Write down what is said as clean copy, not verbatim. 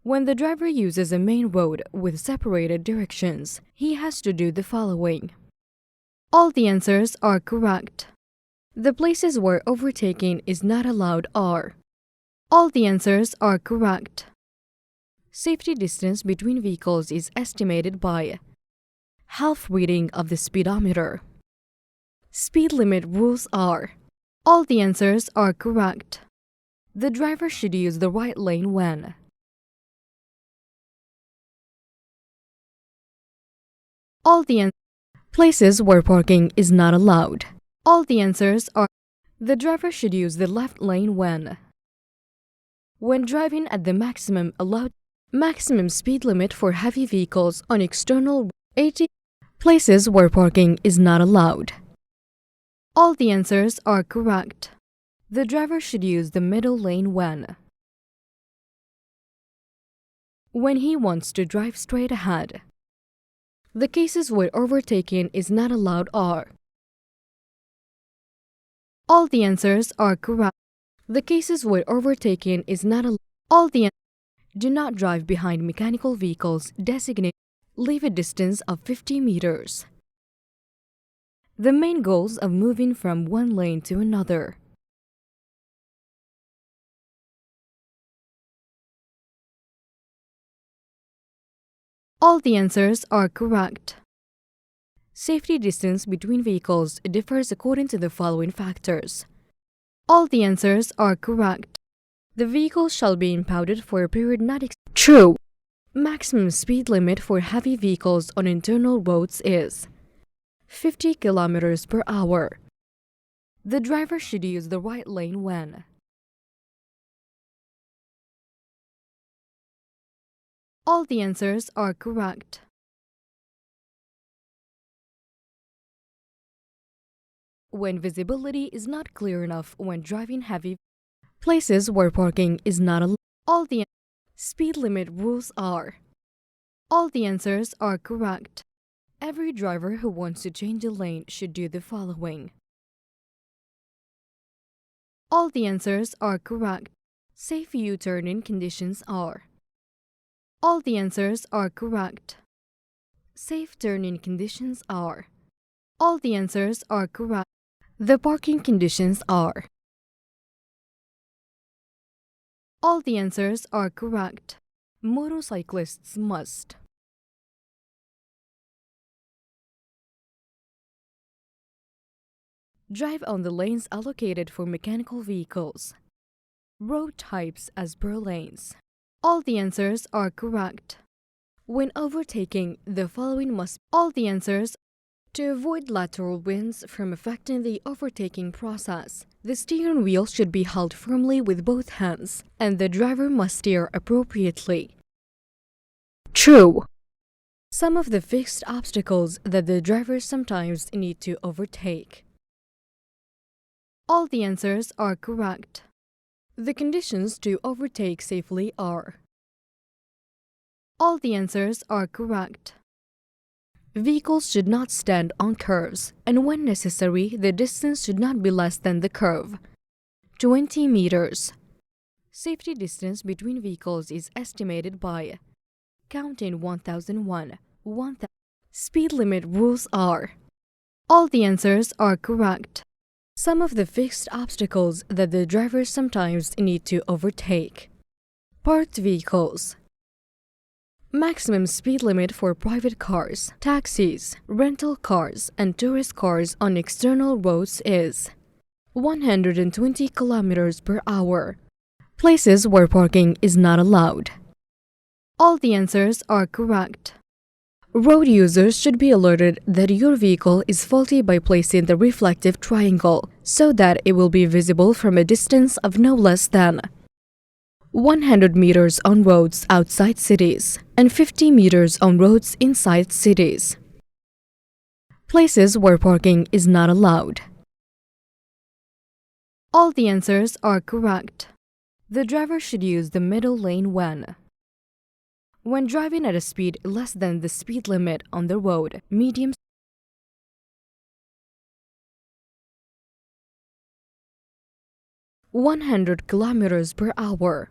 When the driver uses a main road with separated directions, he has to do the following. All the answers are correct. The places where overtaking is not allowed are. All the answers are correct. Safety distance between vehicles is estimated by half reading of the speedometer. Speed limit rules are. All the answers are correct. The driver should use the right lane when. All the places where parking is not allowed. All the answers are. The driver should use the left lane when. When driving at the maximum speed limit for heavy vehicles on external 80 places where parking is not allowed. All the answers are correct. The driver should use the middle lane when he wants to drive straight ahead. The cases where overtaking is not allowed are. All the answers are correct. The cases where overtaking is not allowed. Do not drive behind mechanical vehicles designated. Leave a distance of 50 meters. The main goals of moving from one lane to another. All the answers are correct. Safety distance between vehicles differs according to the following factors. All the answers are correct. The vehicle shall be impounded for a period not true. Maximum speed limit for heavy vehicles on internal roads is 50 kilometers per hour. The driver should use the right lane when. All the answers are correct. When visibility is not clear enough when driving heavy places where parking is not allowed. All the speed limit rules are. All the answers are correct. Every driver who wants to change a lane should do the following. All the answers are correct. Safe U-turning conditions are. All the answers are correct. Safe turning conditions are. All the answers are correct. The parking conditions are. All the answers are correct. Motorcyclists must. Drive on the lanes allocated for mechanical vehicles. Road types as per lanes. All the answers are correct. When overtaking, the following must. All the answers. To avoid lateral winds from affecting the overtaking process, the steering wheel should be held firmly with both hands, and the driver must steer appropriately. True. Some of the fixed obstacles that the drivers sometimes need to overtake. All the answers are correct. The conditions to overtake safely are. All the answers are correct. Vehicles should not stand on curves, and when necessary, the distance should not be less than the curve. 20 meters. Safety distance between vehicles is estimated by counting 1001. Speed limit rules are. All the answers are correct. Some of the fixed obstacles that the drivers sometimes need to overtake. Parked vehicles. Maximum speed limit for private cars, taxis, rental cars, and tourist cars on external roads is 120 kilometers per hour. Places where parking is not allowed. All the answers are correct. Road users should be alerted that your vehicle is faulty by placing the reflective triangle so that it will be visible from a distance of no less than 100 meters on roads outside cities and 50 meters on roads inside cities. Places where parking is not allowed. All the answers are correct. The driver should use the middle lane when driving at a speed less than the speed limit on the road, medium 100 kilometers per hour.